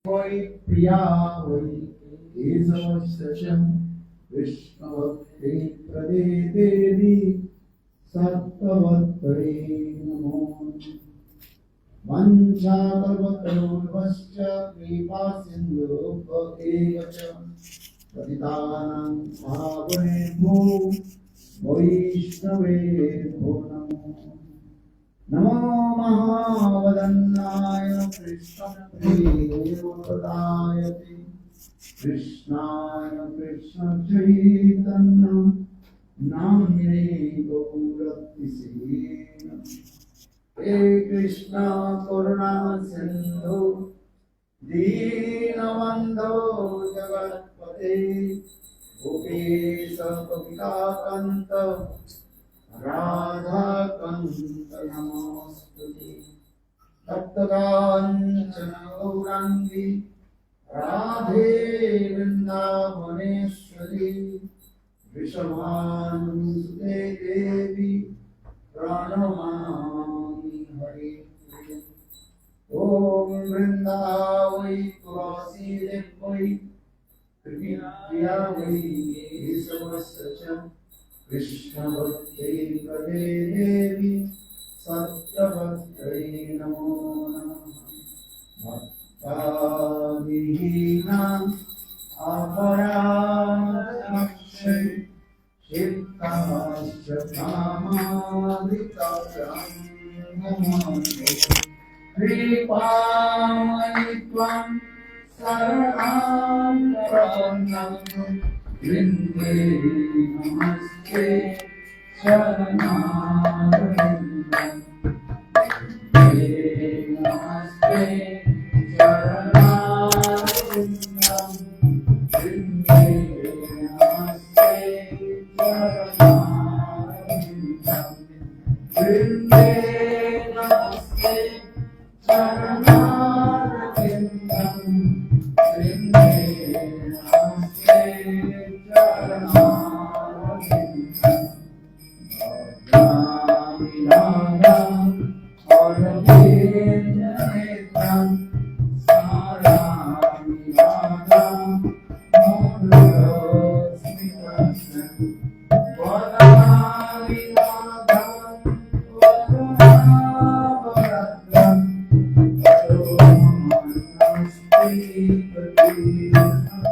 Vai Priya Vai Kesavasya Krishna Bhakti Prade Devi Sattvattare Namo Vanchakalpataruvascha Kripa Sindhu Evacha Patitanam Pavanebho Vaishnavebho Namo Namo Mahavadannaya Krishna Priyodayate Krishnaya Krishna Chaitanya Namine Gauratisena He Krishna Karuna Sindhu Deenabandho Jagatpate Gopesha Gopika Kanta Radha Kanta Namastuti Taptakanchana Gaurangi Radhe Vrindavaneshwari Vrishabhanusute Devi Pranamami Hari Om Vrindavai Tulasi Devai Kripyavai Kesavasya Krishna Bhakti Prade Devi Sattvattare Namo Namah Bhakta-vihina aparānakshay Shittasya Brahmadikāyangamāni Kripāmani Tvam Saranam Pranam Vinde Namaste Sharanarvindam Vinde Namaste Sharanarvindam Vinde Namaste Sharanarvindam Vinde Namaste Sharanarvindam Vinde Namaste Sharanarvindam Bhajami Aravindam Sarami Radham Madhurasmitaśam Vadami Radham Vadavaratam Vadovanasti Pratīnatam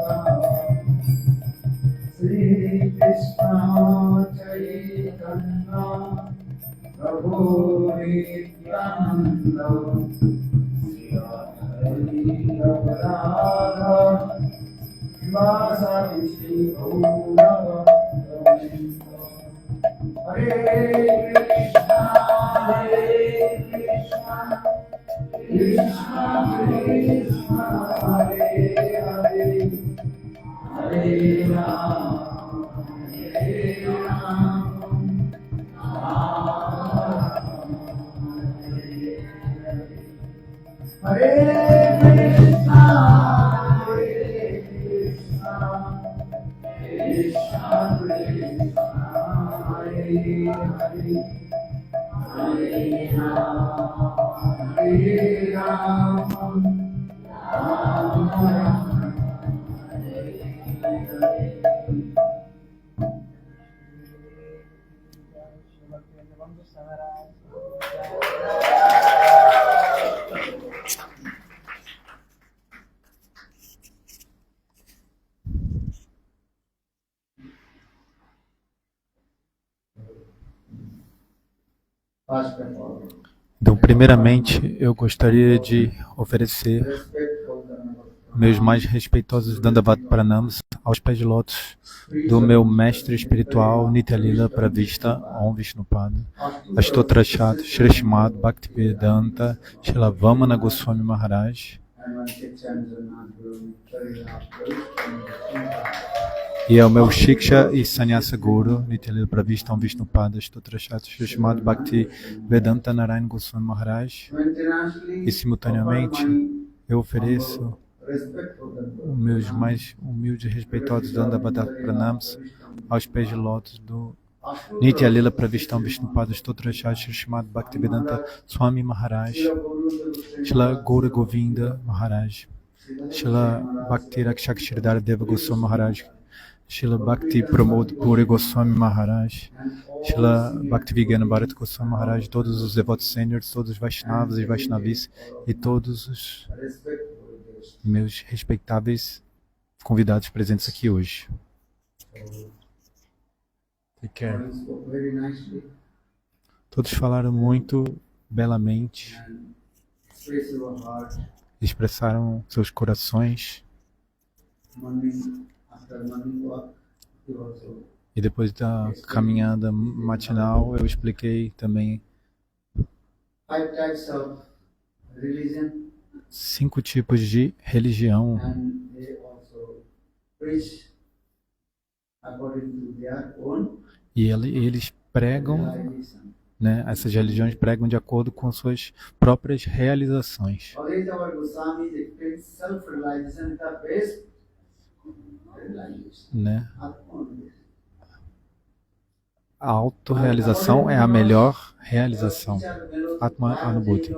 Sri Krishna Chaitanya Prabhu Nityananda Sri Radha Vasari Sri Gaurava Hare Krishna Krishna Krishna Hare Hare Hare Rama Hare Krishna Krishna Krishna Hare Hare Hare Rama Rama Rama Então, primeiramente, eu gostaria de oferecer meus mais respeitosos Dandavat Pranams aos pés de lótus do meu mestre espiritual Nitya-lila Pravishta Om Vishnupada Astotrachat Shri Srimad Bhaktivedanta Srila Vamana Goswami Maharaj e ao meu Shiksha e Sannyasa Guru Nitya-lila Pravishta Om Vishnupada Astotrachat Shri Srimad Bhaktivedanta Narayana Goswami Maharaj, e simultaneamente eu ofereço os meus mais humildes e respeitosos Dandavat Pranams aos pés de lótus do Nitya-lila Pravishta Om Vishnupada Astotrachat Shri Srimad Bhaktivedanta Swami Maharaj, Shila Gaura Govinda Maharaj, Srila Bhakti Rakshakshridhara Deva Goswami Maharaj, Srila Bhakti Pramod Puri Goswami Maharaj, Srila Bhaktivinoda Bharata Goswami Maharaj, todos os devotos seniors, todos os Vaishnavas e Vaishnavis e todos os meus respeitáveis convidados presentes aqui hoje. Take care. Todos falaram muito belamente, expressaram seus corações. E depois da caminhada matinal, eu expliquei também 5 tipos de religião. E eles pregam, né, essas religiões pregam de acordo com suas próprias realizações. Né? A autorrealização é a melhor realização. Atma Anubhuti.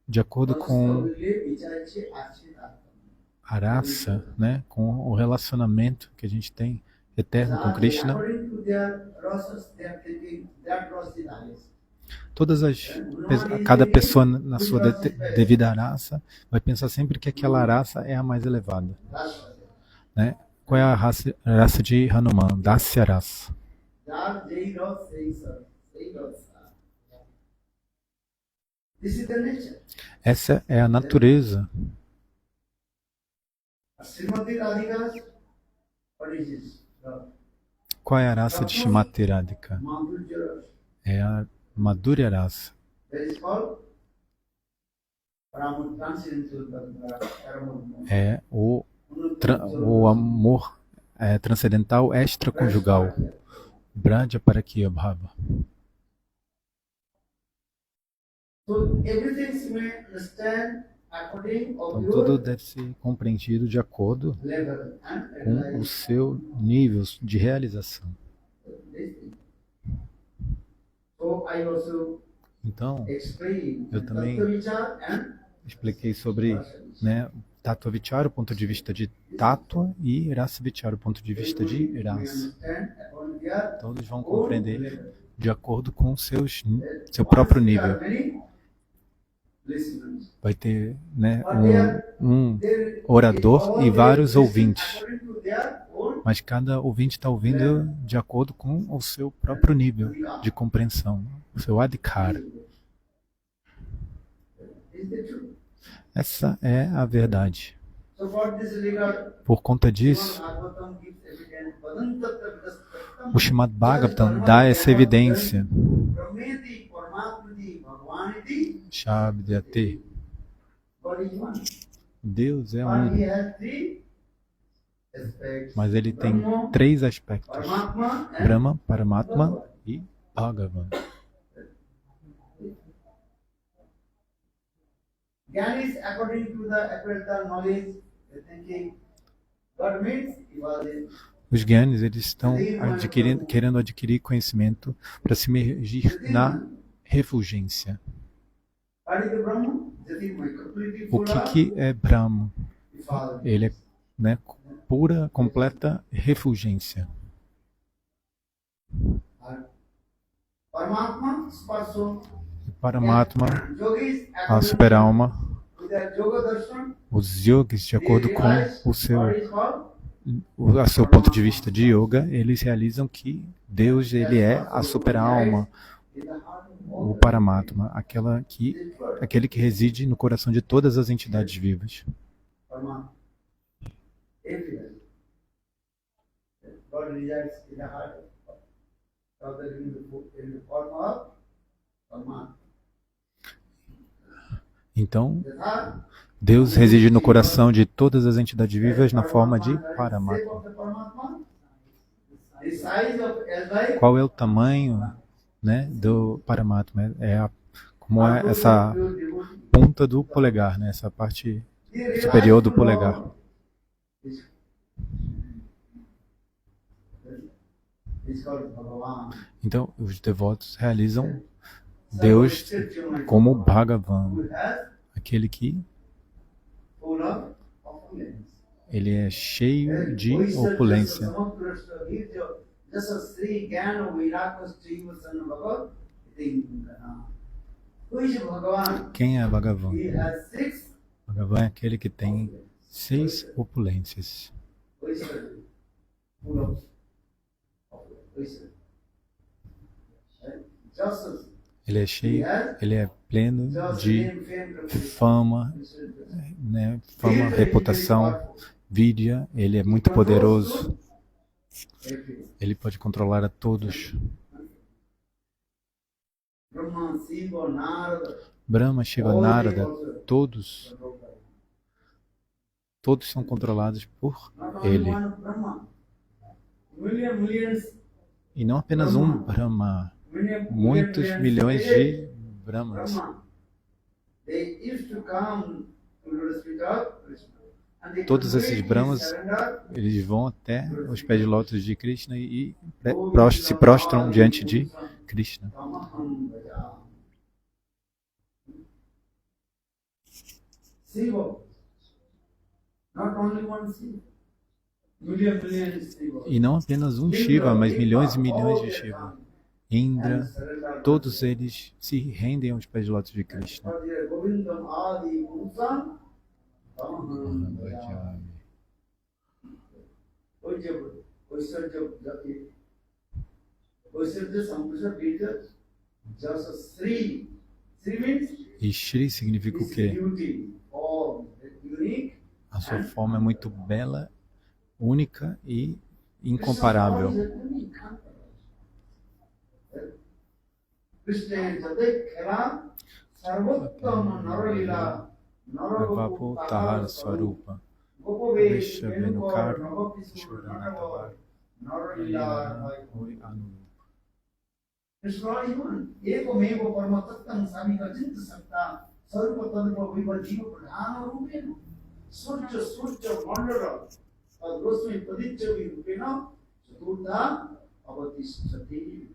De acordo com a raça, né, com o relacionamento que a gente tem eterno com Krishna, cada pessoa na sua devida raça vai pensar sempre que aquela raça é a mais elevada. Né? Qual é a raça de Hanuman? Dasya raça. Essa é a natureza. Qual é a raça de Shrimati Radhika? É a Madhurya raça. É o amor transcendental extraconjugal. Braja Parakya Bhava. Então, tudo deve ser compreendido de acordo com o seu nível de realização. Então, eu também expliquei sobre, né, Tattva Vichara, o ponto de vista de Tattva, e Rasa Vichara, o ponto de vista de Rasa. Todos vão compreender de acordo com seu próprio nível. Vai ter, né, um orador e vários ouvintes. Mas cada ouvinte está ouvindo de acordo com o seu próprio nível de compreensão, o seu adhikara. Essa é a verdade. Por conta disso, o Srimad Bhagavatam dá essa evidência. Shabdyate. Deus é um. Mas ele tem 3 aspectos: Brahma, Paramatma e Bhagavan. Os Gyanis, eles estão querendo adquirir conhecimento para se imergir na refulgência. O que é Brahma? Ele é, né, pura, completa refulgência. E Paramatma, a super-alma, os yogis, de acordo com o seu ponto de vista de yoga, eles realizam que Deus, ele é a super-alma, o Paramatma, aquele que reside no coração de todas as entidades vivas. Então, Deus reside no coração de todas as entidades vivas na forma de Paramatma. Qual é o tamanho, né, do Paramatma? Como é essa ponta do polegar, né, essa parte superior do polegar. Então, os devotos realizam Deus como Bhagavan, aquele que opulence. ele é cheio de opulência. Jasa Sri Gyana Vairagya Jiva Sana Bhagavat. Who is Bhagavan? Quem é Bhagavan? He has 6. Bhagavan é aquele que tem 6 opulências. Who is the full of opulence? Who is the- Jasa. Ele é cheio, ele é pleno de fama, né? Fama, reputação, vidya. Ele é muito poderoso. Ele pode controlar a todos. Brahma, Shiva, Narada. Brahma, Shiva, Narada, todos são controlados por Not only ele. one Brahma. Millions. E não apenas um Brahma, muitos milhões de Brahmas. Brahma. They used to come to the feet of Krishna. And they Todos esses completely Brahmas, surrender. eles vão até os pés de lótus de Krishna e se prostram diante de Krishna. Tamaham Vaja. Shiva. Not only one Shiva. Millions Shiva. E não apenas um Shiva, mas milhões e milhões de Shiva. Indra, todos eles se rendem aos pés de lótus de Krishna. Govindam Adi Purusam. Tamaham Vaja. Oisarja Sampusa Bija Jasa Sri. Sri means E Shri significa o his quê? beauty, form, unique. A sua forma é muito bela, única e incomparável. Krishna Jadek Khela Sarvottama Naralila Vapo Tahara Swarupa, Gopave Vishya Venukar, Shuranavar Naralila, Naralila Oi Anu. Krishna Iman Eko Meva Paramatattam Samika Jinta Sakta Sarupa Tadrupa Viva Jiva Pradhana Rupena Surja Surja Mandara Adrosmi Padicchavi Rupena Chaturtha Avatishtati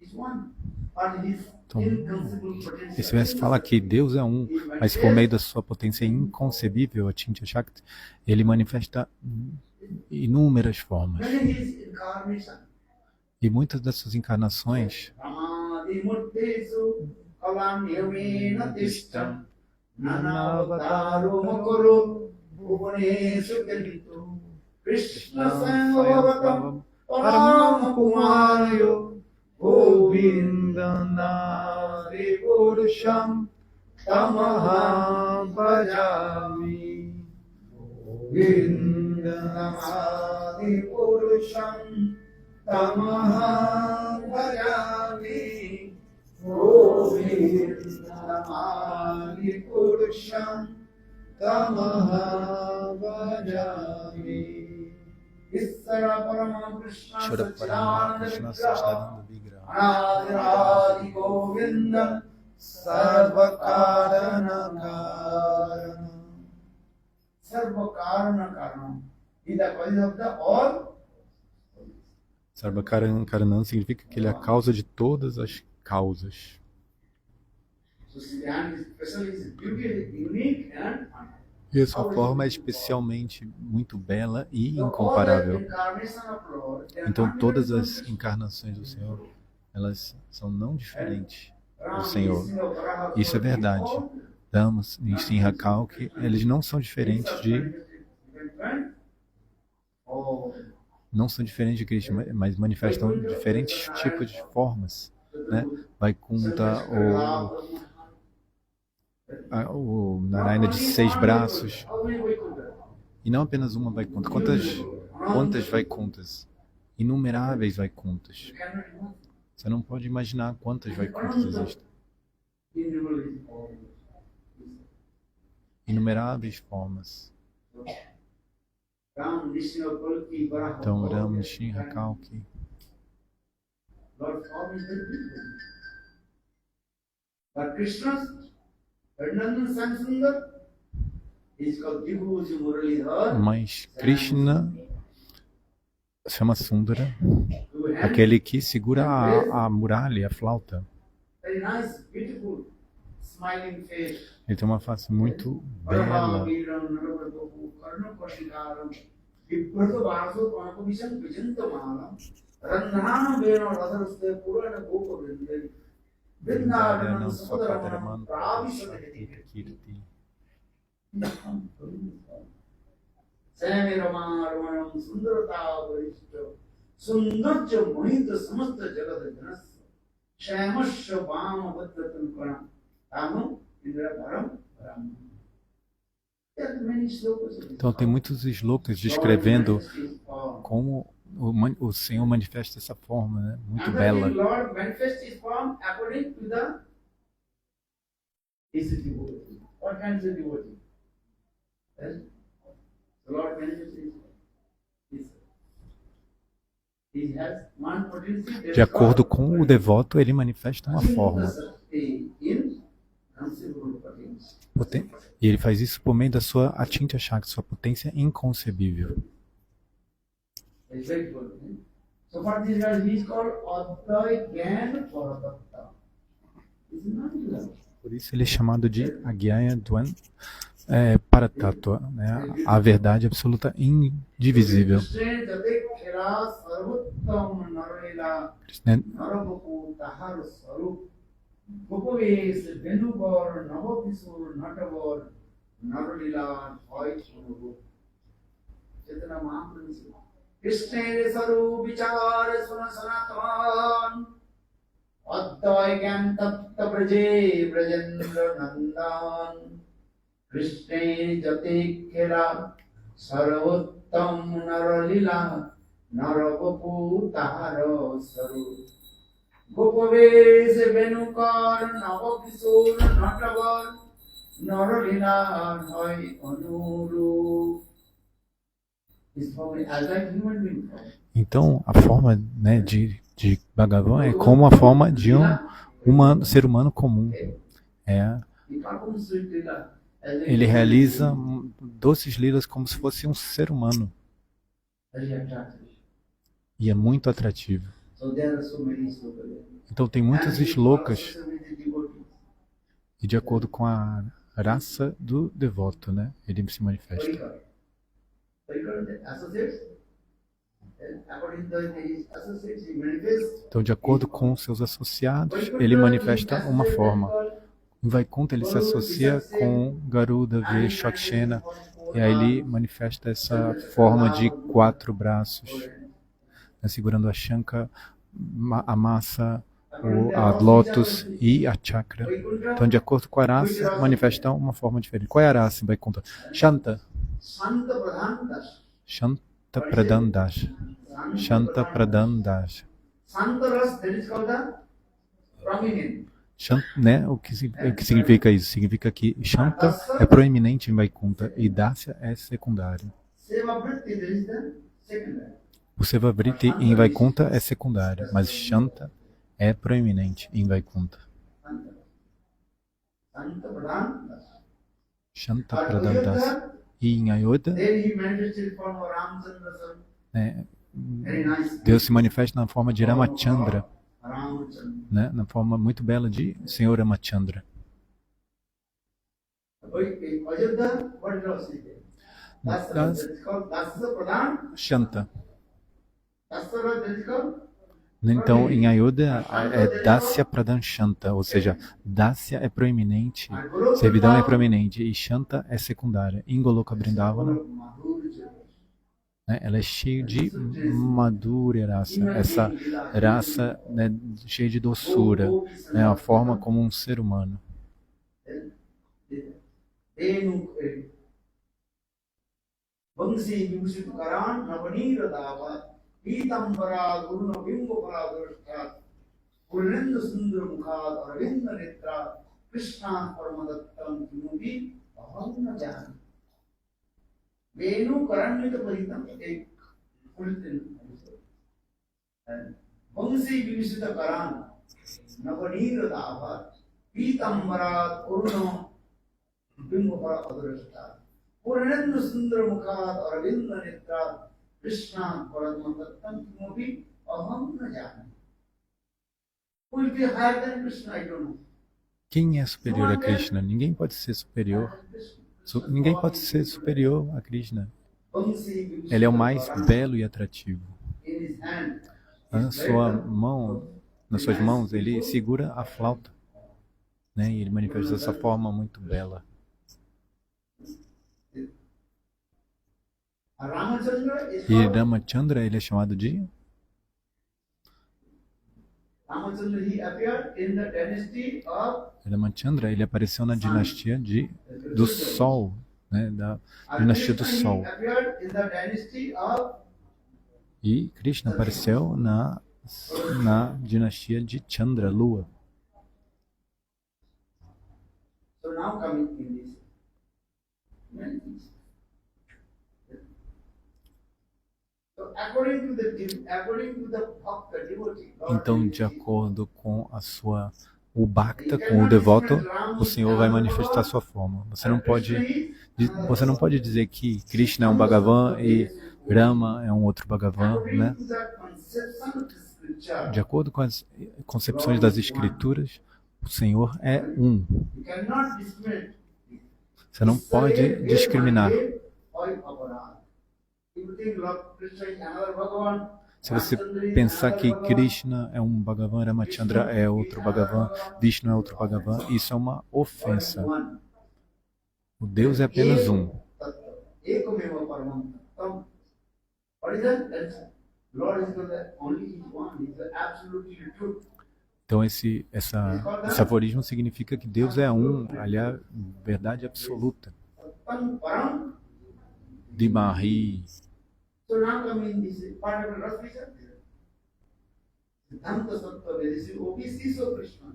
is one. But his Então, inconceivable potential. esse verso fala que Deus é um, mas por meio da sua potência inconcebível, a Achintya Shakti, ele manifesta inúmeras formas. Many his incarnation. E muitas das suas encarnações Ramadi Murtesu Kalam Yavena Tishtam Nanavataru Makuru Bhuvaneshu Kalito Krishna Sangavatam Param Kumarayo Govindandari Purusham Tamaham Bhajami Govindandari Purusham Tamaham Bhajami Govindandari Purusham Tamaham Bhajami Issara Parama Krishna Shura Parama Krishna Sachidananda Vigraha Radharani Govinda Sarvakarana Karana. Sarvakarana Karana is the cause of the all. Sarvakaranam significa que ele é a causa de todas as causas. So Sriyan is special, his beauty is unique and E a sua forma é especialmente muito bela e so all the incomparável. incarnation of Lord, they are Então not todas different as from encarnações do Senhor, elas são não diferentes Krishna. do Senhor. Ram, Varaha, Isso é verdade. Damas, Nissim Hakalki, eles não são diferentes Oh, não são diferentes de Krishna, mas manifestam diferentes tipos de formas, né? Vaikunta, o Narayana de 6 braços, e não apenas uma Vaikunta. Quantas Vaikuntas? Inumeráveis Vaikuntas. Você não pode imaginar quantas Vaikuntas existem. Inumeráveis formas. Então, Ram, Nissim, Hakalki. But Krishna's Varnandan Samsundar is called Vibhuji Muralidhar. Mas Krishna chama Sundara, Who has aquele que segura a muralha, a flauta. very nice, beautiful smiling face. Ele tem uma face muito Varaha bela. Viram Naravartopu Karna Koshikaram Vibrata Vaso Panapumisam Vijantamalam Randhanam Veno Radharuste Purana Gopa Vrindari Vrindavanam Sapadaranam Pravisavati Kirti. Sami Ramarumanam Sundarata Varishto Sundarja Mohita Samasta Jagata Janas Shamasha Vama Vadratan Kwana Tamam Indra Param Param. There are many slokas of this. Então tem muitos slokas descrevendo como o Senhor manifesta essa forma, né? Muito bela. Lord manifests his form according to his devotee. What kinds of devotee? Yes? The Lord manifests his. He has one potency. De acordo com o devoto, ele manifesta uma forma. E ele faz isso por meio da sua Achintya Shakti, sua potência inconcebível. It's very good. So for this guy, he is called Advai Gyan Paratatta. This is not love. Por isso ele é chamado de Agyaya Dwan Paratattva, né? A verdade absoluta indivisível. Krishna Krishna Saru Vichar Suna Sanatan Advai Gyan Tatta Braje Brajendra Nandan Krishna Jati Khela Sarvottam Naralila Naravapu Tahara Saru Gopaves Venukar Navakisur Natavar Naralila Hai Anuru. Então, a forma, né, de Bhagavan é como a forma de um ser humano comum. Ele realiza doces lilas como se fosse um ser humano. E é muito atrativo. Então tem muitos shlokas. E de acordo com a raça do devoto, né, ele se manifesta. Então, de acordo com seus associados, ele manifesta uma forma. Em Vaikuntha, ele se associa com Garuda, Veshakshena, e aí ele manifesta essa forma de 4 braços, né, segurando a Shankha, a massa, a Lotus e a Chakra. Então, de acordo com a raça, manifesta uma forma diferente. Qual é a raça em Vaikuntha? Shanta. Shanta Pradhan Das. Shanta Pradhan Das. Né? O que significa isso? Significa que Shanta é proeminente em Vaikuntha e Dasya é secundário. O Seva Vritti em Vaikuntha é secundário, mas Shanta é proeminente em Vaikuntha. Shanta Pradhan Das. E em Ayodhya, né, Deus se manifesta na forma de Ramachandra, né, na forma muito bela de Senhor Ramachandra. Shanta. Então, em Ayodhya é Dasya Pradhan Shanta, ou seja, Dasya é proeminente, servidão é proeminente e Shanta é secundária. Em Goloka Vrindavana, né, ela é cheia de Madhurya Rasa, essa raça, né, cheia de doçura, né, a forma como um ser humano. Pitambara Guruna Bimbopara Durshtat Purnendu Sundra Mukhad Aravinda Netra Krishna Paramadattam Kimubi Ahamna Jana Venu Karanyata Paritam Ek Kultin Vamsi Vivisita Karan Navanira Dava Pitambara Guruna Bimbopara Durshtat Purnendu Sundra Mukhad Aravinda Netra Krishna Paramadattam Kimubi Aham na jana. Who will be higher than Krishna? I don't know. Quem é superior a Krishna? Ninguém pode ser superior. Ninguém pode ser superior a Krishna. Ele é o mais belo e atrativo. Nas suas mãos, ele segura a flauta, né? E ele manifesta dessa forma muito bela. E Ramachandra, ele é chamado de Ramachandra, ele apareceu na dinastia do Sol, né? Da dinastia do Sol. E Krishna apareceu na dinastia de Chandra, Lua. Então, de acordo com o Bhakta, com o devoto, o Senhor vai manifestar sua forma. Você não pode dizer que Krishna é um Bhagavan e Rama é um outro Bhagavan, né? De acordo com as concepções das Escrituras, o Senhor é um. Você não pode discriminar. Se você pensar que Krishna é um Bhagavan, Ramachandra é outro Bhagavan, Vishnu é outro Bhagavan, isso é uma ofensa. O Deus é apenas um. Então esse aforismo significa que Deus é um, aliás, verdade absoluta. Dimahi. So now coming this part of the Rasa Siddhanta Sattva, this is OBC of Krishna.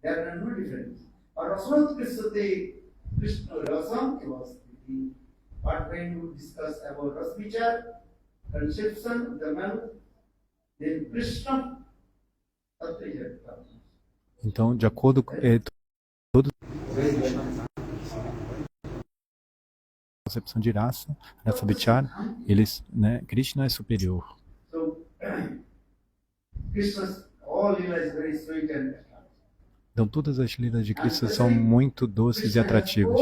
There are no difference. Or Rasvat Kristate Krishna Rasam Kivasiti. But when you discuss about Rasvichar, conception, the mouth, then Krishna Tattva. Então, de acordo com todos concepção de raça vichara, eles, né, Krishna é superior. Então todas as lilas de Krishna são muito doces e atrativas.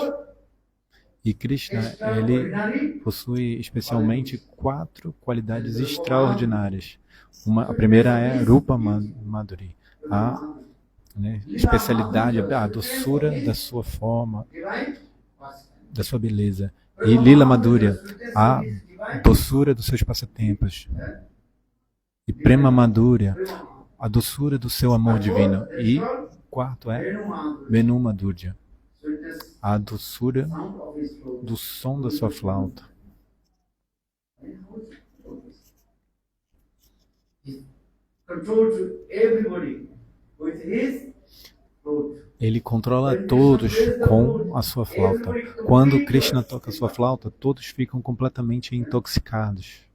E Krishna, ele possui especialmente 4 qualidades extraordinárias. A primeira é Rupa Madhuri, a especialidade, a doçura da sua forma, da sua beleza. E Lila Madhurya, a doçura dos seus passatempos. E Prema Madhurya, a doçura do seu amor divino. E quarto é Venu Madhurya, a doçura do som da sua flauta. Ele controla todos com a sua flauta. Quando Krishna toca a sua flauta, todos ficam completamente intoxicados.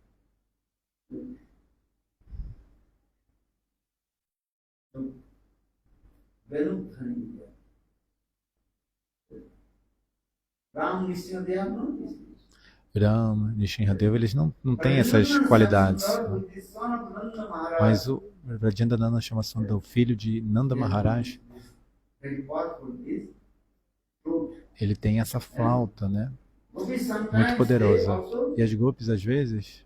Ram, Nishinradeva, eles não têm essas qualidades. Mas o Rajendranandana chama do filho de Nanda Maharaj. Ele tem essa flauta, né? Muito poderosa. E as gopis, às vezes,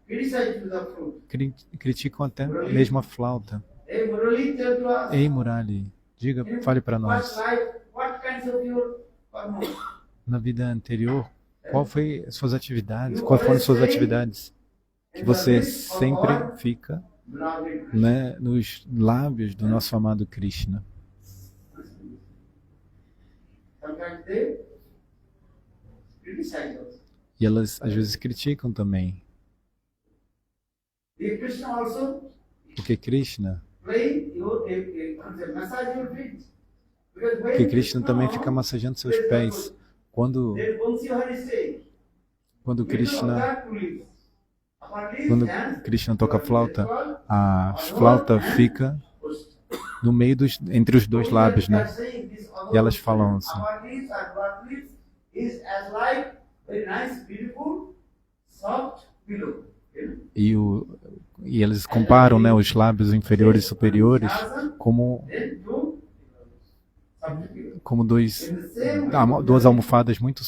criticam até mesmo a flauta. Ei, Murali, fale para nós. Na vida anterior, quais foram suas atividades? Que você sempre fica, né, nos lábios do nosso amado Krishna. E elas às vezes criticam também. Porque Krishna também fica massageando seus pés. Quando Krishna toca a flauta fica no meio entre os dois lábios, né? E elas falam assim. E eles comparam, né, os lábios inferiores e superiores como, then two substitute. como duas In almofadas muito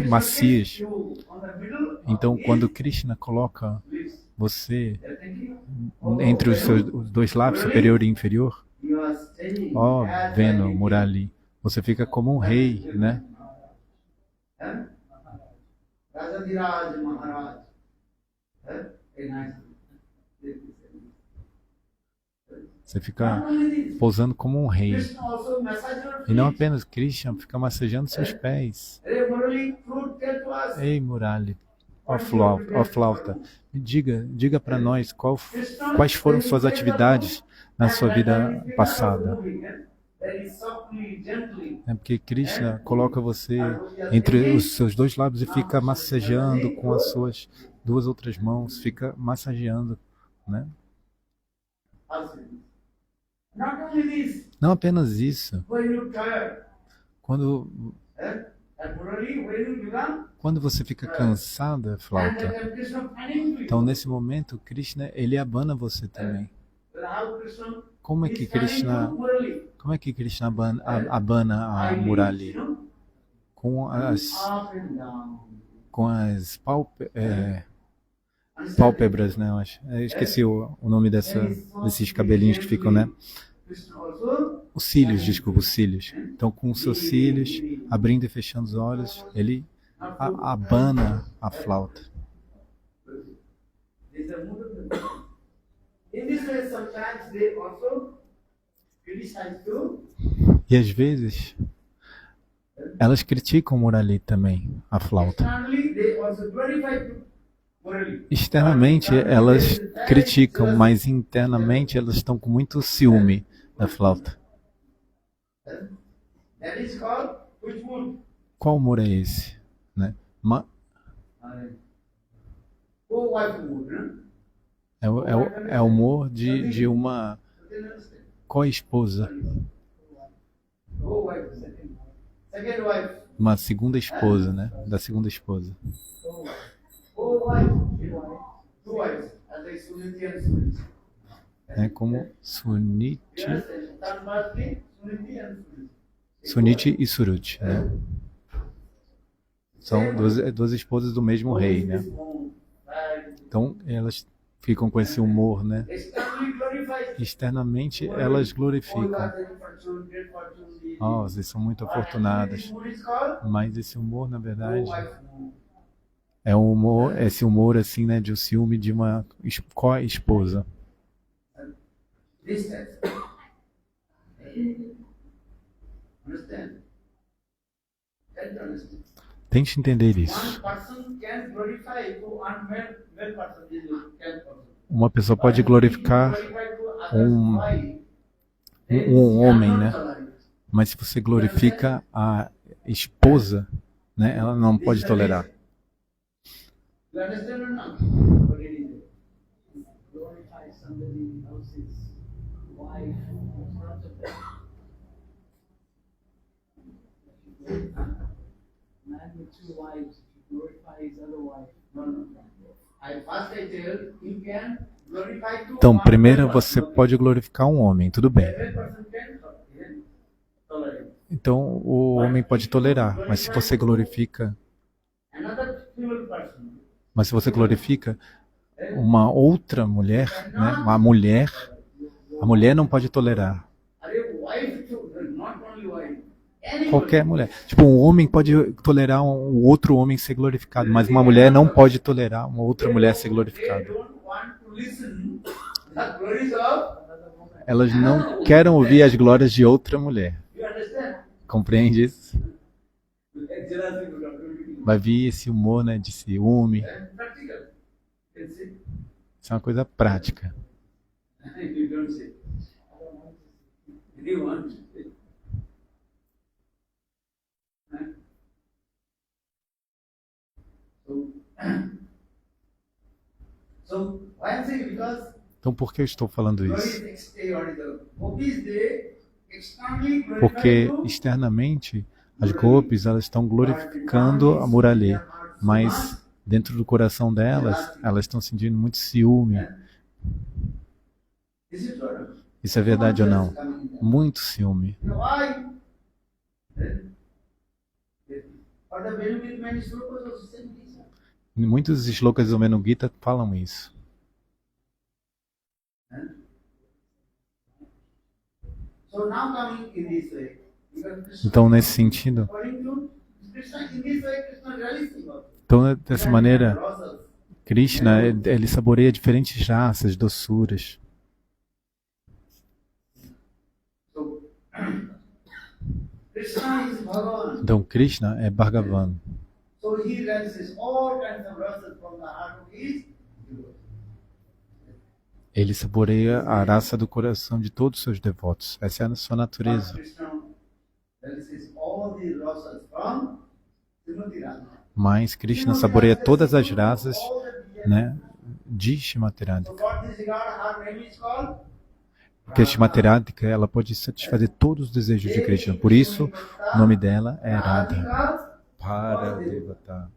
macias. you on the middle Então, of quando each Krishna coloca lips, você they're thinking, entre os dois lábios, superior e inferior, you are staying ó as Venu, a king. Murali, você fica como um rei, né? Eh? Rajadiraj Maharaj. Very nice. Você fica pousando como um rei. Krishna also massage your E não feet. apenas Krishna fica massageando seus pés. Hey, Murali, flute, tell to us. Ei, Murali, ó flauta, me diga para nós Krishna quais foram is suas very atividades na and sua when vida his fingers are passada. moving, very softly, gently. É porque Krishna coloca você entre os seus dois lábios e fica massageando com as suas duas outras mãos, fica massageando, né? Not only this, Não apenas isso. when you tired, Quando and Murali, when you become, Quando você fica cansada, and flauta, then Krishna fanning to então you. nesse momento Krishna ele abana você também. Then how Krishna Como é is que fanning Krishna, to Murali? abana a Murali? You know, Com as up and down. pálpebras, né? Eu esqueci o nome desses cabelinhos que ficam, né? Krishna also, Os cílios, desculpa, os cílios. Então, com os seus cílios, abrindo e fechando os olhos, ele abana a flauta. is the mood of the in this way, sometimes they also criticize too. E às vezes, elas criticam Murali também, a flauta. Externally, they also glorify Murali. Externamente, elas criticam, mas internamente elas estão com muito ciúme da flauta. That is called which mood? Qual humor é esse? Né? Co-wife mood, né? É o humor de uma co-esposa, Co-wife, second wife. uma segunda esposa, né? Da segunda esposa. Co-wife, two wives, as I Suniti and Suniti. Né? Como Suniti, Yes, and Tanmasti, Suniti and Suniti. Suniti e Suruti, né? São duas esposas do mesmo rei, né? Então elas ficam com esse humor, né? Externally glorified. Externamente elas glorificam. Oh, vocês são muito afortunadas. This mood is called Mas esse humor, na verdade, co-wife mood. é um humor, esse humor assim, né, de um ciúme de uma co-esposa. This type. Understand? Try to understand. Tente entender One isso. person can glorify to unmale male person. This is 10%. Uma pessoa pode glorificar um homem, né? Mas se você glorifica a esposa, né, ela não pode tolerar. You understand or not? Glorify somebody else's wife in front of them. Man with two wives, glorify his other wife. No. First I tell you can glorify two. Então, primeiro você pode glorificar um homem, tudo bem. Every person can tolerate. Então, o homem pode tolerar, mas se você glorifica, Another female person. mas se você glorifica uma outra mulher, né, a mulher não pode tolerar. Are wife too, not only wife. Anybody. Qualquer mulher. Tipo, um homem pode tolerar um outro homem ser glorificado, mas uma mulher não pode tolerar uma outra mulher ser They glorificada. don't want to listen the glories of another woman. Elas não querem ouvir as glórias de outra mulher. You understand? Compreende isso? Jealousy would have Vai vir esse humor, né, de ciúme. practical. You can say. Isso é uma coisa prática. You don't say. I don't want to say. You want to say. So why I'm saying because Então, por que eu estou falando glory isso? is exterior. Gopis they externally glorify Porque to externamente as golpes elas estão glorificando a Murali, mas dentro do coração delas, elas estão sentindo muito ciúme. This is what Isso é verdade ou não? Muito ciúme. You know why? But the very many slokas also saying this. Muitos shlokas do Menu Gita falam isso. So now coming in this way, because Krishna, Então, nesse sentido, according to Krishna, in this way, Krishna realistic also. então, dessa maneira, Rasas. Krishna, ele saboreia diferentes raças, doçuras. So, Krishna is Bhagavan. Então, Krishna é Bhagavan. So he realizes all kinds of rasas from the heart of his devotees. Ele saboreia a raça do coração de todos os seus devotos. Essa é a sua But natureza. Krishna realizes all the rasas from Srimati Radha. Mas Krishna saboreia todas as raças, All the deity. né, de Shrimati So Radhika. what this regard, her name is called Porque Shrimati Radhika, ela pode satisfazer todos os desejos de Krishna. Por isso, o nome dela é Radha. Radhika Paradevata.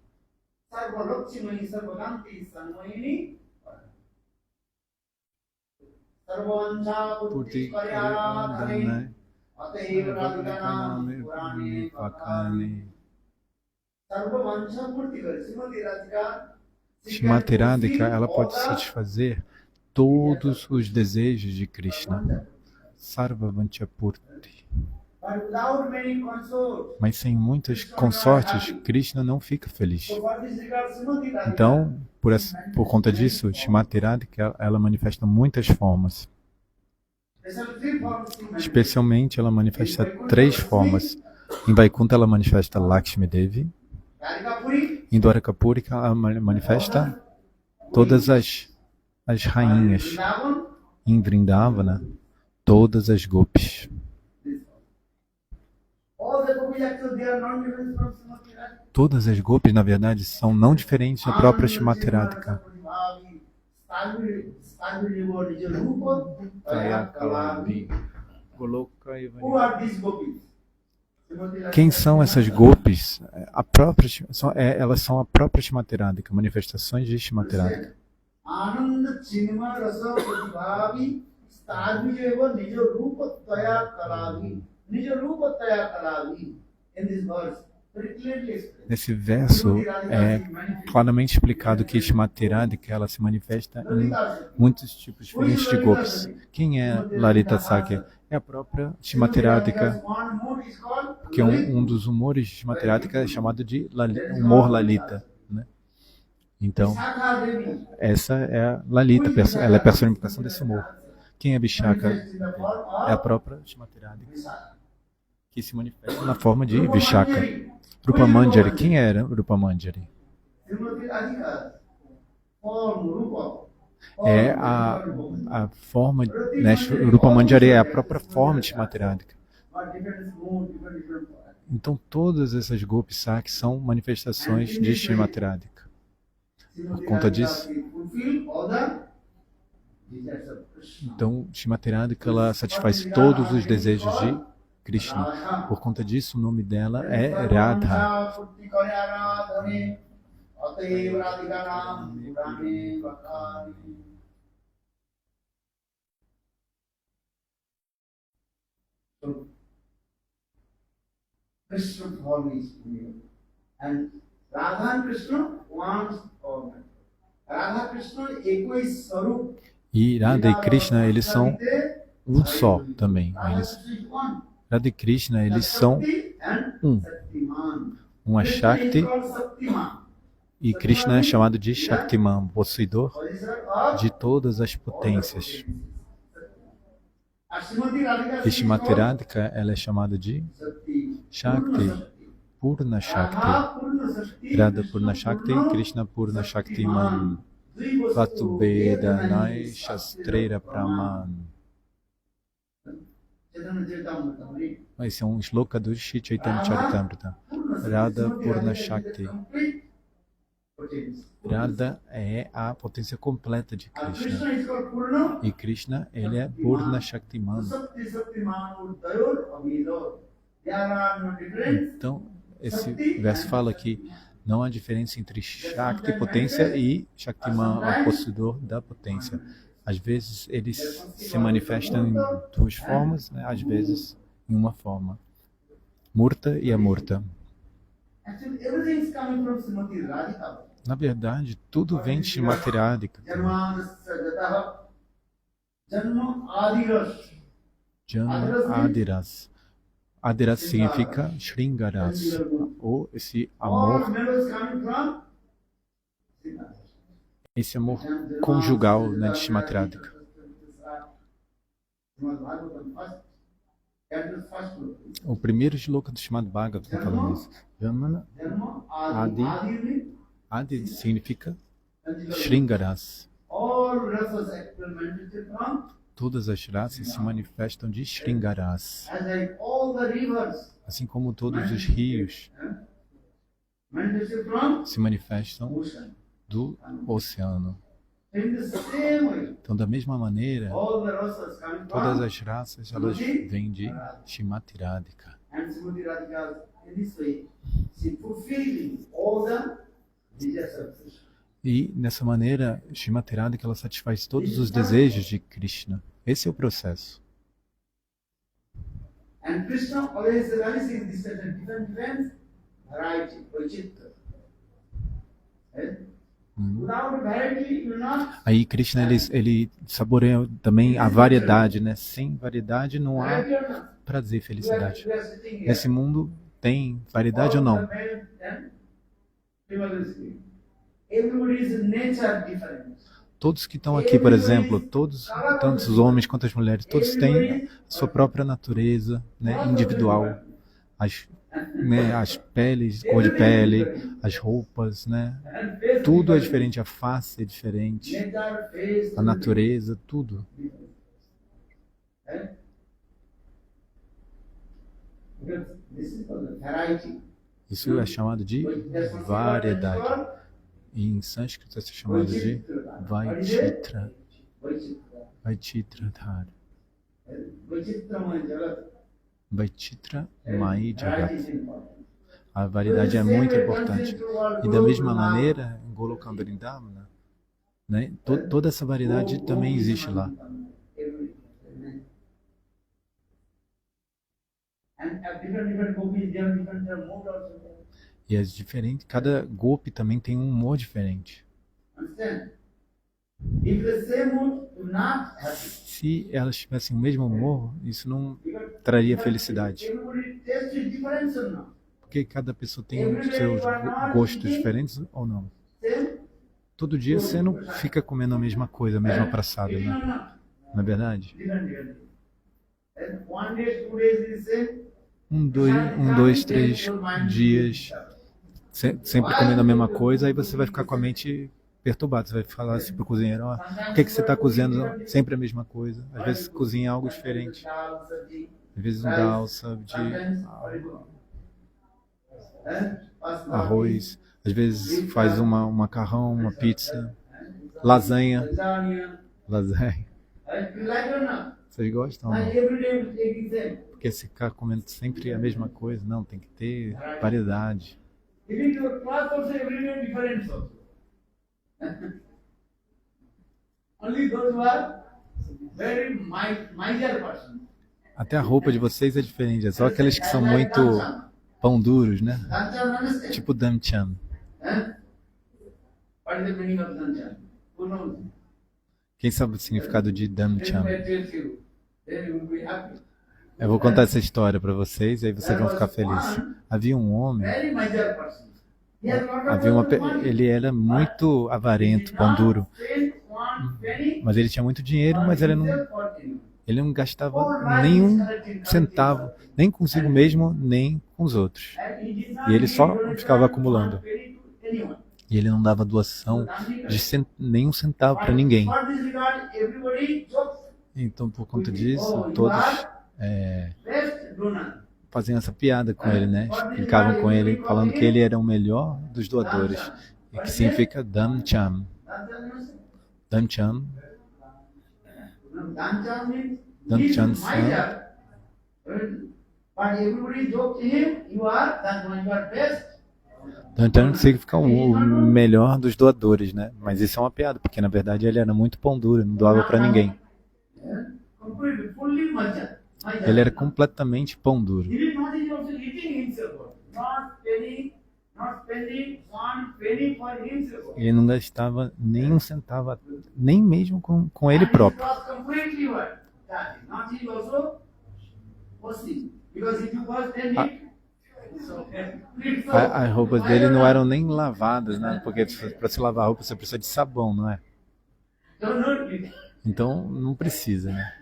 Sarvalokshimani Sarvaganti Sanmohini Sarvancha Purti Karyaradhane Ateva Radhikanam Purane Vakani Sarvancha Purti Karyaradhane. Srimati Radhika, Shrimati Radhika, ela pode satisfazer todos os desejos de Krishna. Sarvavanchapurti. but without many consorts. Mas sem muitas consortes, Krishna não fica feliz. So what this regard, Srimati Radhika. Então, por conta disso, Shrimati Radhika, ela manifesta muitas formas. Especialmente, ela manifesta 3 formas. Em Vaikuntha, ela manifesta Lakshmi Devi. Radhikapuri, Em Dwarakapurika, ela manifesta todas as rainhas. Vrindavan, Em Vrindavana, todas as gopis. all the gopis actually they are not different from Srimati Radhika. Todas as gopis, na verdade, são não diferentes da própria Shrimati Radhika. Who are these gopis? Quem são essas gopis? Elas são a própria Shrimati Radhika, manifestações de Shrimati Radhika. Ananda Chinma Rasa Pratibhavi Stadvijeva Nijo Rupa Taya Kalavi. Nijo Rupa Taya Kalavi. In this verse, very clearly explained. Nesse verso é claramente explicado que Shrimati Radhika, ela se manifesta em muitos tipos diferentes de gopis. Quem é Lalita Sakya? É a própria Shrimati Radhika, One mood is called que é um dos humores de Shrimati Radhika é chamado de humor Lalita, né? Então, Sakha Devi. essa é a Lalita, ela é a personificação desse humor. Quem é Vishaka? In the form É a of própria Shrimati Radhika, Vishaka. que se manifesta na forma de Vishaka. Rupa Manjari, quem era Rupa Manjari? Srimati Radhika. Form, Rupa. É a forma, né, Rupa Manjari é a própria forma de Shrimati Radhika. But different mood, different form. Então todas essas gopis Sakya são manifestações de Shrimati Radhika. Por conta disso, Fulfill all the desires of Krishna. então Shrimati Radhika, ela satisfaz todos os desejos de Krishna. Por conta disso, o nome dela é Radha. So, Krishna form is real. And Radha and Krishna wants all. Radha Krishna eko is Sarup. E Radha e Krishna, eles são um só também. Radha e Krishna, eles são um. Um é Shakti e Krishna é chamado de Shaktiman, possuidor de todas as potências. E Shrimati Radhika, ela é chamada de Shakti, Purna Shakti. Radha Purna Shakti, Krishna Purna Shaktiman. Vatubeda Shastreira Praman. Esse é um shloka do Shri Chaitanya Charitamrita. Radha Purna Shakti. Radha é a potência completa de Krishna. E Krishna, ele é Purna Shaktiman. Então, esse verso fala que não há diferença entre Shakti, potência, e Shaktiman, o possuidor da potência. Às vezes eles se manifestam em duas formas, né? Às vezes em uma forma. Murta e amurta. Actually, everything is coming from Srimati Radhika. Na verdade, tudo vem de Srimati Radhika. Janmanasya Janma Adiras. Janma Adiras. Adiras significa Shringaras, ou esse All amor, mellows coming from Srimati. esse amor conjugal, né, de Srimati Radhika. O primeiro shloka do Srimad Bhagavatam está falando isso. Janma Adi. Adi significa Shringaras. Todas as raças se manifestam de Shringaras. Assim como todos os rios se manifestam do oceano. Então, da mesma maneira, todas as raças elas vêm de Srimati Radhika. E nessa maneira, Srimati Radhika ela satisfaz todos os desejos de Krishna. Esse é o processo. Aí Krishna ele saboreia também a variedade, né? Sem variedade não há prazer e felicidade. Nesse mundo tem variedade ou não? Todos que estão aqui, por exemplo, todos, tanto os homens quanto as mulheres, todos têm sua própria natureza, né, individual. As peles, cor de pele, as roupas, né? Tudo é diferente, a face é diferente, a natureza, tudo. Isso é chamado de variedade. Em sânscrito isso é chamado de Vaititra. Vaititra Dhara. Vaititra Mai Jagat. A variedade é muito importante. E da mesma maneira, em Golokam Vrindavana, né, toda essa variedade também existe lá. E é diferente, cada golpe também tem um humor diferente. Se elas tivessem o mesmo humor, isso não traria felicidade. Porque cada pessoa tem os seus gostos diferentes ou não? Todo dia você não fica comendo a mesma coisa, a mesma praçada, né? Não é verdade? Dois, 3 dias sempre comendo a mesma coisa, aí você vai ficar com a mente perturbada. Você vai falar assim pro cozinheiro, ó, por que você está cozinhando sempre a mesma coisa? Às vezes cozinha algo diferente. Às vezes um dal, sabji, arroz. Às vezes faz um macarrão, uma pizza, lasanha. Vocês gostam? Não? Porque se ficar comendo sempre a mesma coisa, não, tem que ter variedade. Até a roupa de vocês é diferente, é só aqueles que são muito pão duros, né? Tipo Damchan. Quem sabe o significado de Damchan? Eu vou contar essa história para vocês e aí vocês vão ficar felizes. Havia um homem, ele era muito avarento, pão duro, mas ele tinha muito dinheiro, mas ele não gastava nenhum centavo, nem consigo mesmo, nem com os outros. E ele só ficava acumulando. E ele não dava doação de nenhum centavo para ninguém. Então, por conta disso, todos faziam essa piada com ele, né? Brincavam com ele, falando que ele era o melhor dos doadores. E que significa Damcham. Damcham. Damcham Então significa o melhor dos doadores, né? Mas isso é uma piada, porque na verdade ele era muito pão duro, não doava para ninguém. Completely, fully Maja. Ele era completamente pão duro. Even not he also eating himself. Not spending one penny for himself. Ele não gastava nem um centavo, nem mesmo com ele próprio. And it was completely what? That is not he also washing. Because if you wash then it so As roupas dele não eram nem lavadas, né? Porque para se lavar roupa você precisa de sabão, não é? Então não precisa, né?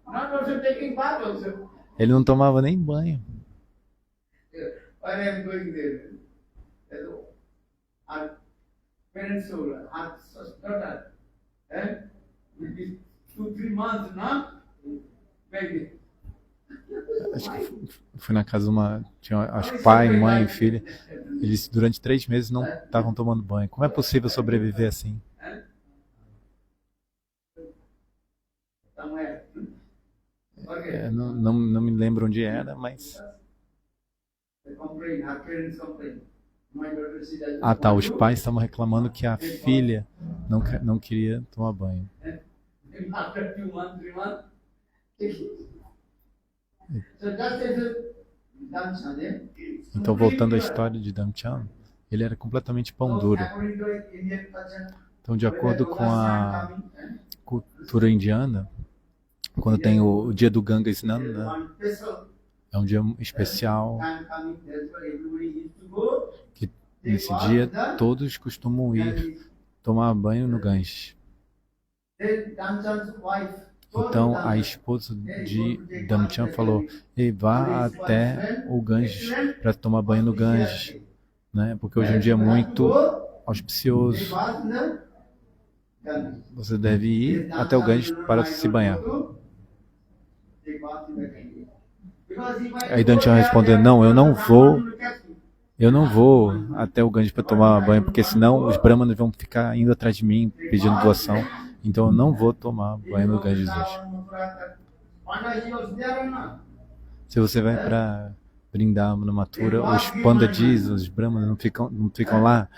Not also taking bath also. Ele não tomava nem banho. When I am going there, our parents will ask us, daughter, will be 2-3 months, not baby. Acho que fui na casa de uma. Tinha, acho que pai, mãe e filha. Eles durante 3 meses não estavam tomando banho. Como é possível sobreviver assim? Somewhere. Okay. Não me lembro onde era, mas. They complain, our parents complain. My daughter, she doesn't Ah tá, want os to. pais estavam reclamando que a filha não queria tomar banho. And after 2 months, 3 months, so just as a Damchan, Então, voltando à história de Damchan, ele era completamente pão duro. according to Indian culture, Então, de acordo com a cultura indiana, quando tem o dia do Ganga Snan, one special é um dia especial, time coming, that's why everybody needs to go. que nesse dia todos costumam ir tomar banho no Ganges. Then Damchan's wife Então, a esposa de Damchan falou: "Ei, vá até o Ganges para tomar banho no Ganges, né? Porque hoje é um dia muito auspicioso. Você deve ir até o Ganges para se banhar." Aí Damchan respondeu: "Não, eu não vou até o Ganges para tomar banho, porque senão os brahmanas vão ficar indo atrás de mim pedindo doação. Então eu não vou tomar banho no Ganges hoje." Se você vai para Vrindavana, Mathura, os pandadis, os brahmanas não ficam lá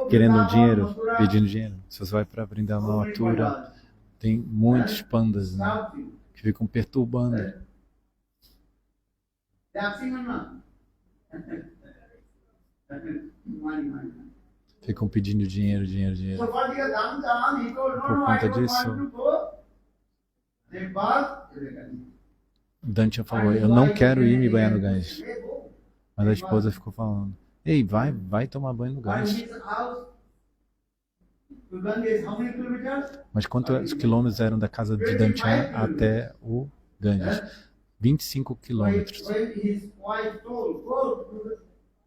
querendo dinheiro, pedindo dinheiro. Se você vai para Vrindavana, Mathura, tem muitos pandas, né, que ficam perturbando. Ficam pedindo dinheiro. Por conta disso, Damchan falou: "Eu não quero ir me banhar no Ganges." Mas a esposa ficou falando: "Ei, vai tomar banho no Ganges." Mas quantos quilômetros eram da casa de Damchan até o Ganges? 25 quilômetros.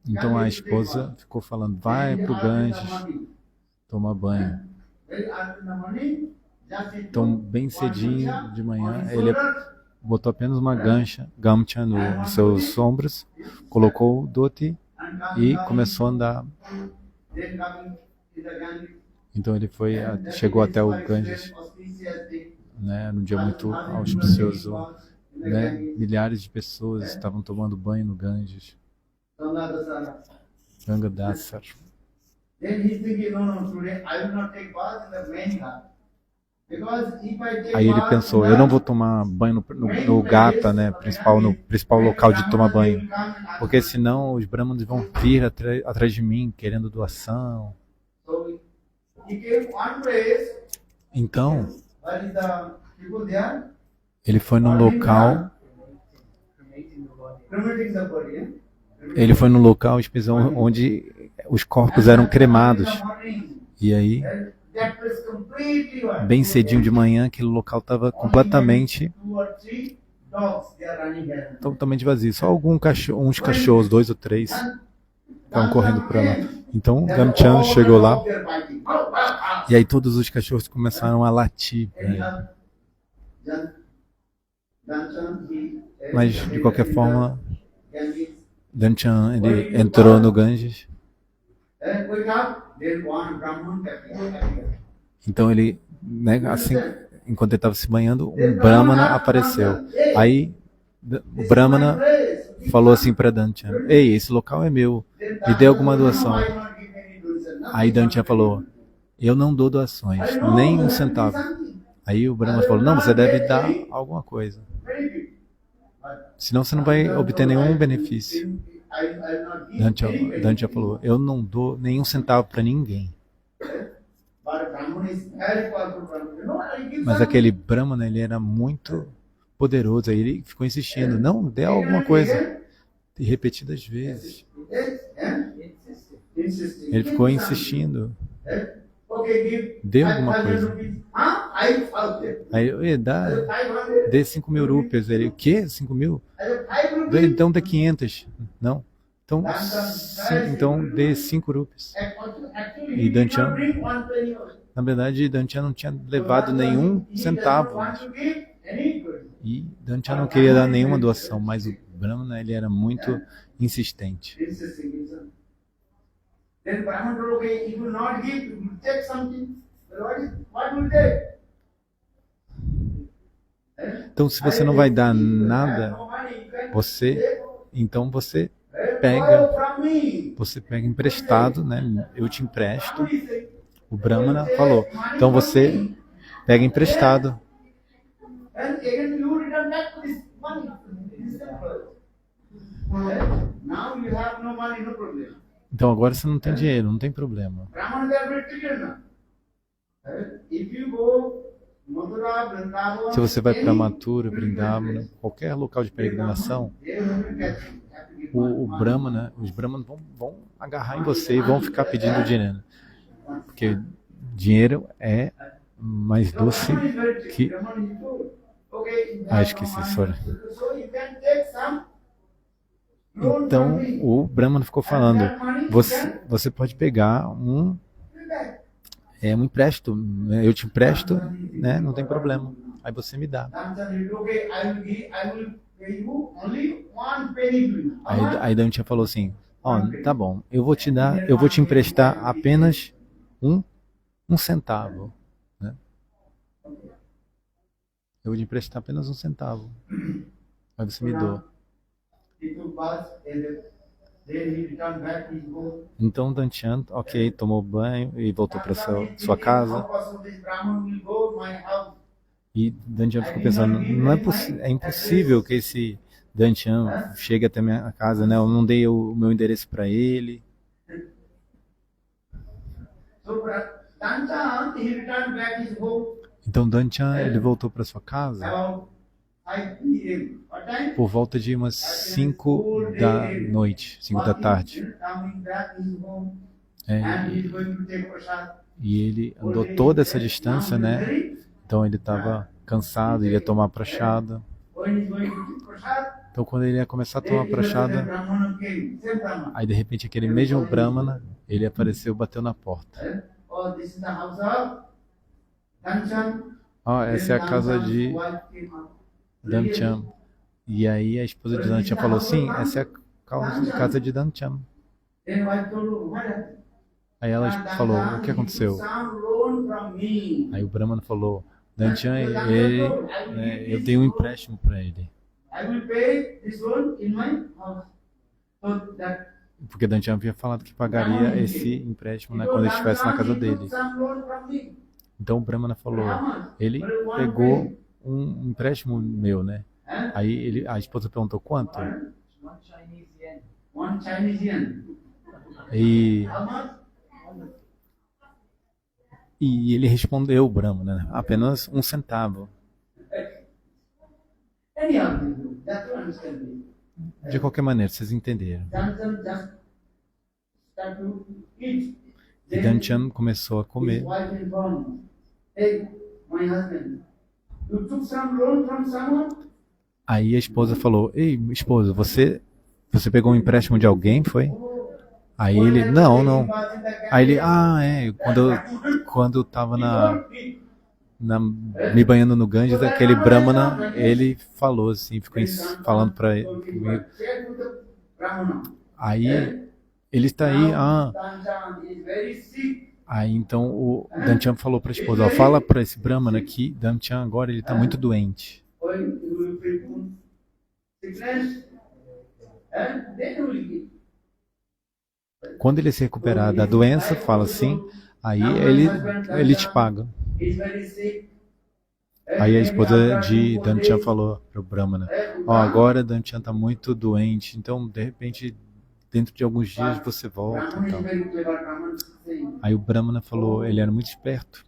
Então a esposa ficou falando: "Vai pro Ganges tomar banho." Então, bem cedinho de manhã, ele botou apenas uma gamcha nos seus ombros, colocou o dhoti e começou a andar. Então ele chegou até o Ganges, né, num dia muito auspicioso, né? Milhares de pessoas estavam tomando banho no Ganges. Ganga Dasar. Aí ele pensou: eu não vou tomar banho no Gata, né, no principal local de tomar banho, porque senão os brahmanos vão vir atrás de mim querendo doação. Então, ele foi num local especial onde os corpos eram cremados. E aí, bem cedinho de manhã, aquele local estava completamente vazio. Só uns cachorros, 2 ou 3, estavam correndo para lá. Então Damchan chegou lá e aí todos os cachorros começaram a latir pra ele. Mas de qualquer forma, Damchan ele entrou no Ganges. Então ele, né, assim, enquanto ele estava se banhando, um brahmana apareceu. Aí o brahmana falou assim para Danchan: ei, esse local é meu, me dê alguma doação. Aí Danchan falou: eu não dou doações, nem um centavo. Aí o Brahma falou: não, você deve dar alguma coisa, senão você não vai obter nenhum benefício. Danchan falou: eu não dou nenhum centavo para ninguém. Mas aquele Brahmana, ele era muito poderoso, aí ele ficou insistindo: não, dê alguma coisa. E repetidas vezes. Ele ficou insistindo: dê alguma coisa. Aí, dê 5.000 rupias. Ele: o quê? 5.000? Então dê 500. Não. Então dê 5 rupias. E Danchan, na verdade, Danchan não tinha levado nenhum centavo. E Danchan não queria dar nenhuma doação, mas o Brahmana, ele era muito insistente. Então, se você não vai dar nada, então você pega emprestado, né? Eu te empresto. O Brahmana falou: então você pega emprestado. Então agora você não tem dinheiro, não tem problema. Se você vai para Mathura, Vrindavana, qualquer local de peregrinação, os Brahmanas vão agarrar em você e vão ficar pedindo dinheiro. Porque dinheiro é mais doce que... esqueci, sorry. Então o Brahmana ficou falando: você pode pegar um empréstimo, né? Eu te empresto, né? Não tem problema. Aí você me dá. Aí Danchan falou assim: tá bom, eu vou te emprestar apenas um centavo, né? Eu vou te emprestar apenas 1 centavo. Aí você me doa. Então Danchan, tomou banho e voltou para sua casa. E Danchan ficou pensando: é impossível que esse Danchan chegue até minha casa, né? Eu não dei o meu endereço para ele. Então Danchan, ele voltou para sua casa por volta de umas 5 da noite, 5 da tarde. E ele andou toda essa distância, né? Então ele estava cansado, ele ia tomar prashada. Então quando ele ia começar a tomar prashada, aí de repente aquele mesmo Brahmana, ele apareceu, bateu na porta. Essa é a casa de Danchan. E aí a esposa de Danchan falou: sim, essa é a casa de Danchan. Aí ela falou: o que aconteceu? Aí o Brahmana falou: Danchan, eu dei um empréstimo para ele. Porque Danchan havia falado que pagaria esse empréstimo, né, quando ele estivesse na casa dele. Então o Brahmana falou: ele pegou um empréstimo meu, né? Aí a esposa perguntou: quanto? E ele respondeu, o Brahmana, né? Apenas 1 centavo. De qualquer maneira, vocês entenderam. E Danchan começou a comer. Aí a esposa falou: ei, esposa, você pegou um empréstimo de alguém, foi? Aí ele: não. Aí ele: quando eu estava me banhando no Ganges, aquele Brahmana, ele falou assim, ficou falando para ele comigo. Aí ele está aí, Aí então o Danchan falou para a esposa: fala para esse Brahmana que Danchan agora ele está muito doente. and then you will give. Quando ele se recuperar da doença, fala assim, aí ele te paga. He's very sick. Aí a esposa de Danchan falou para o Brahmana, agora Danchan está muito doente, então de repente dentro de alguns dias você volta. Brahman is Então. very clever. Brahman is saying, Aí o Brahmana falou, ele era muito esperto.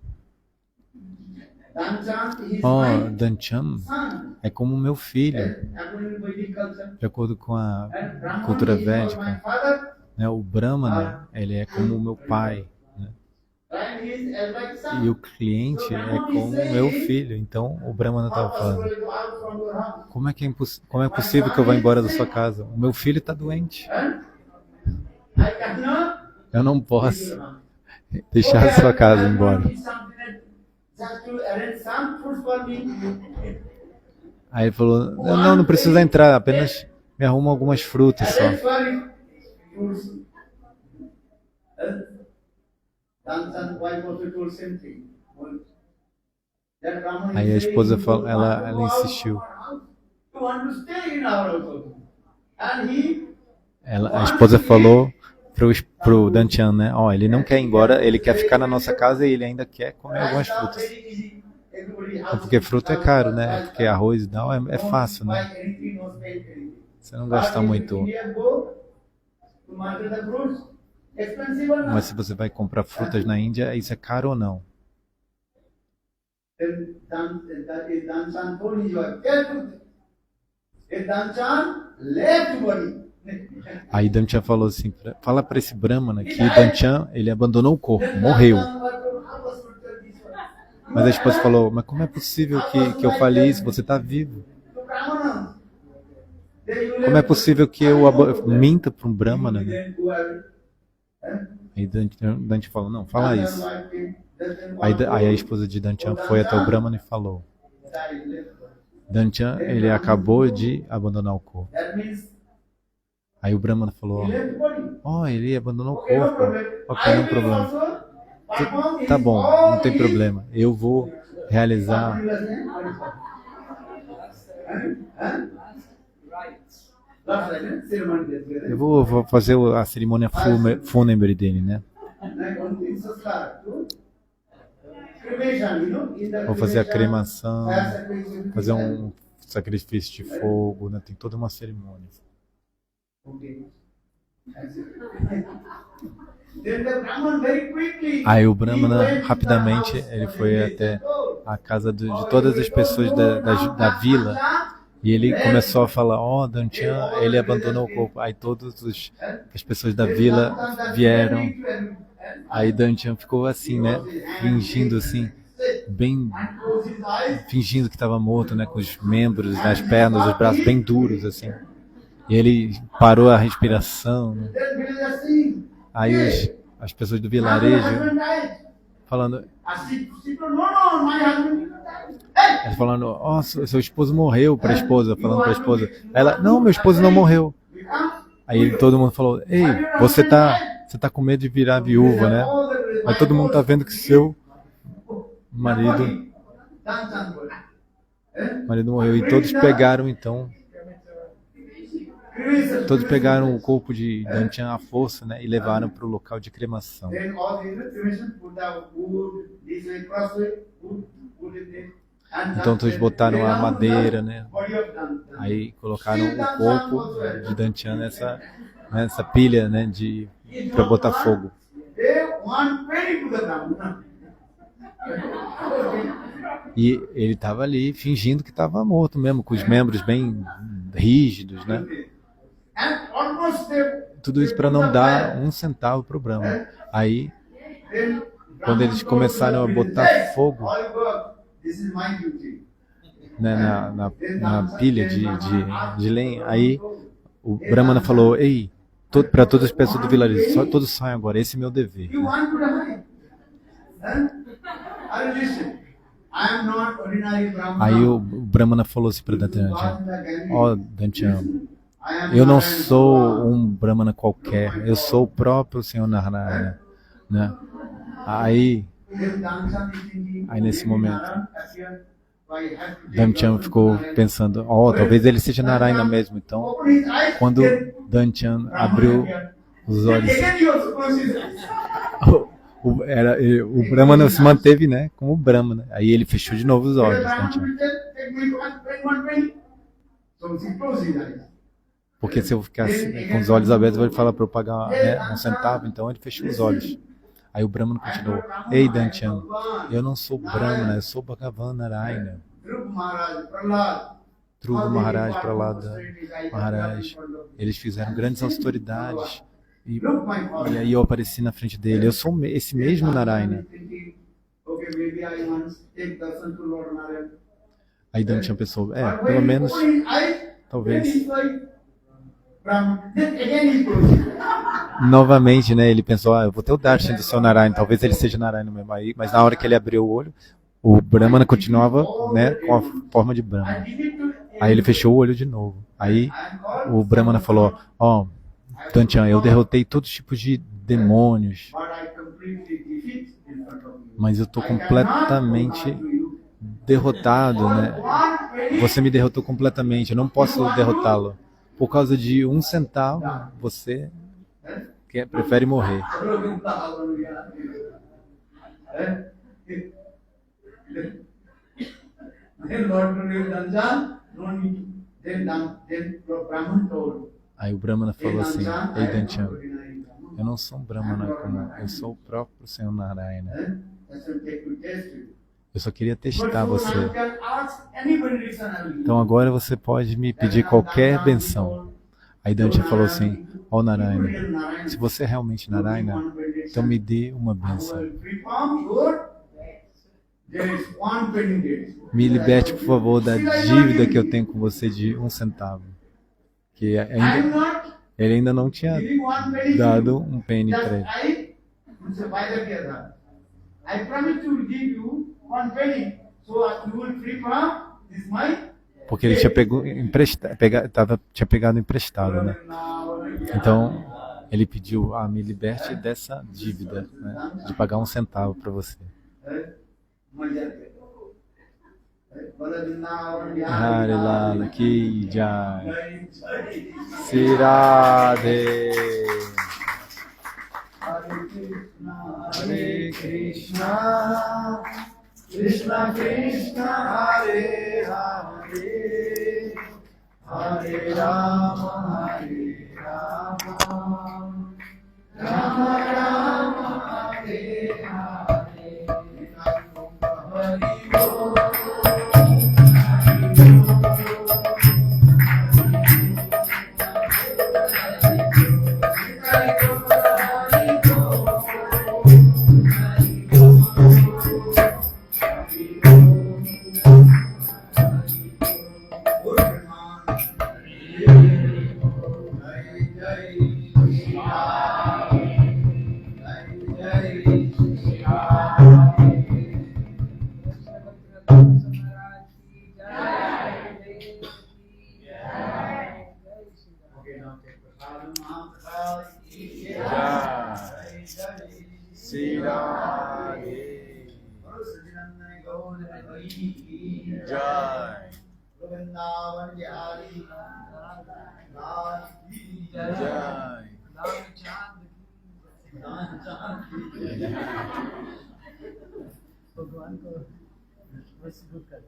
Danchan is my Danchan son. é como meu filho, According to Vedic culture. de acordo com a And Brahman cultura is my védica. father. Né? O Brahmana, ele é como o meu pai. Né? And he is as like son. E o cliente é como meu filho. Então o Brahmana estava How falando, possible to go out from your house? como é possível que eu vá embora da sua casa? O meu filho está doente. And I cannot Eu não leave posso your house. deixar a sua casa e ir embora. Just to arrange some food for me. Aí ele falou, não precisa entrar, apenas me arruma algumas frutas só. Arrange for it. Fruits. Danchan wife also told same thing. That Brahman is Aí a saying, esposa "You falou, want ela to go out insistiu. from our house. You want to stay in our house also." And he A esposa falou pro Danchan, né? Ele não quer ir embora, ele quer ficar na nossa casa e ele ainda quer comer algumas frutas. Porque fruta é caro, né? Porque arroz e tal é fácil, né? Você não gasta muito. Mas se você vai comprar frutas na Índia, isso é caro ou não? Aí Danchan falou assim, fala para esse Brahmana que Danchan, ele abandonou o corpo, morreu. Mas a esposa falou, mas como é possível que eu fale isso? Você está vivo. Como é possível que eu minta para um Brahmana? Né? Aí Danchan falou, não, fala isso. Aí a esposa de Danchan foi até o Brahmana e falou, Danchan, ele acabou de abandonar o corpo. Aí o Brahmana falou, ele abandonou o corpo. Ok, não tem problema. Tá bom, não tem problema. Eu vou realizar. Eu vou fazer a cerimônia fúnebre dele, né? Vou fazer a cremação, fazer um sacrifício de fogo, né? Tem toda uma cerimônia. Aí o Brahmana rapidamente ele foi até a casa de todas as pessoas da vila e ele começou a falar, Danchan, ele abandonou o corpo. Aí todas as pessoas da vila vieram. Aí Danchan ficou assim, né, fingindo assim, fingindo que estava morto, né, com os membros, as pernas, os braços bem duros assim. E ele parou a respiração, né? Aí as pessoas do vilarejo falando, seu esposo morreu, para a esposa, falando para a esposa. Ela, não, meu esposo não morreu. Aí todo mundo falou, ei, você tá com medo de virar viúva, né? Mas todo mundo tá vendo que seu marido morreu. E todos pegaram então. Todos pegaram o corpo de Danchan à força, né, e levaram para o local de cremação. Então todos botaram a madeira, né? Aí colocaram o corpo de Danchan nessa pilha, né, para botar fogo. E ele estava ali fingindo que estava morto mesmo, com os membros bem rígidos, né? Tudo isso para não dar um centavo para o Brahma. Aí, quando eles começaram a botar fogo, né, na pilha de lenha, aí o Brahmana falou, ei, para todas as pessoas do vilarejo, todos saiam agora, esse é meu dever. Aí o Brahmana falou assim para Danchan, Danchan, eu não sou um Brahmana qualquer, eu sou o próprio Senhor Narayana, né? Aí nesse momento, I have to take Damchan darshan ficou to Narayana. pensando, talvez ele seja Narayana mesmo. Então, Open his eyes, quando then Damchan Brahmana abriu appeared. os Then olhos, again he also closed his eyes. o Brahmana se manteve, né, como Brahmana. Aí ele fechou de novo os The olhos, Brahmana Damchan. will tell, take me to one penny. So he closed his eyes. Porque se eu ficasse com os olhos abertos, ele vai falar para eu pagar, né, um centavo. Então ele fechou os olhos. Aí o Brahmana continuou: Ei, Damchan, eu não sou Brahmana, eu sou Bhagavan Narayana. Dhruv Maharaj, Prahlad, Dhruva Maharaj, Prahlada Maharaj, eles fizeram grandes austeridades. E aí eu apareci na frente dele. Eu sou esse mesmo Narayana. Okay, maybe I want to take darshan to Lord Narayana. Aí Damchan pensou, But pelo when he menos, opened his eyes, then talvez, he's like, Brahman. Then again he closed his eyes. novamente, né, ele pensou, eu vou ter o darshan do seu Narayana, talvez ele seja Narayana mesmo. Aí, mas na hora que ele abriu o olho, o Brahmana continuava, né, com a forma de I Brahmana. did it to Aí ele fechou o olho de novo. Aí o Brahmana falou, Damchan, eu derrotei todos os tipos de demônios, but I completely defeat in front of you. mas eu estou I cannot completamente go back to you. derrotado, né? One penny, Você me derrotou completamente, eu não posso derrotá-lo. Por causa de um centavo, você prefere morrer. Then Lord Danjan, no need. Then Brahman told, Aí o Brahmana "Hey falou assim, Danjan, Ei I am Damchan, ordinary Brahman." eu não sou um Brahmana como eu sou o próprio Senhor Narayana. That's what take to test you. Eu só queria But testar you você. now can ask any benediction I will give. Então agora você pode me pedir qualquer benção. Aí Damchan falou assim, Narayana, se você é realmente Narayana, então me dê uma benção. Me liberte, por favor, da dívida que eu tenho com você de um centavo. Que ele ainda não tinha dado um penny para ele. I promise to give you one penny, so you will free from this my. Porque ele tinha tinha pegado emprestado, né? Então ele pediu, me liberte dessa dívida, né? De pagar um centavo para você. Hare Lala Ki Jai, Sri Radhe. Hare Krishna, Krishna Krishna, Hare Hare, Hare Rama, Hare Rama, Rama Rama, Hare Hare, Hare Bol. Jai. Vrindavan Bihari Lal ki Jai. Jai. भगवान को मजबूत कर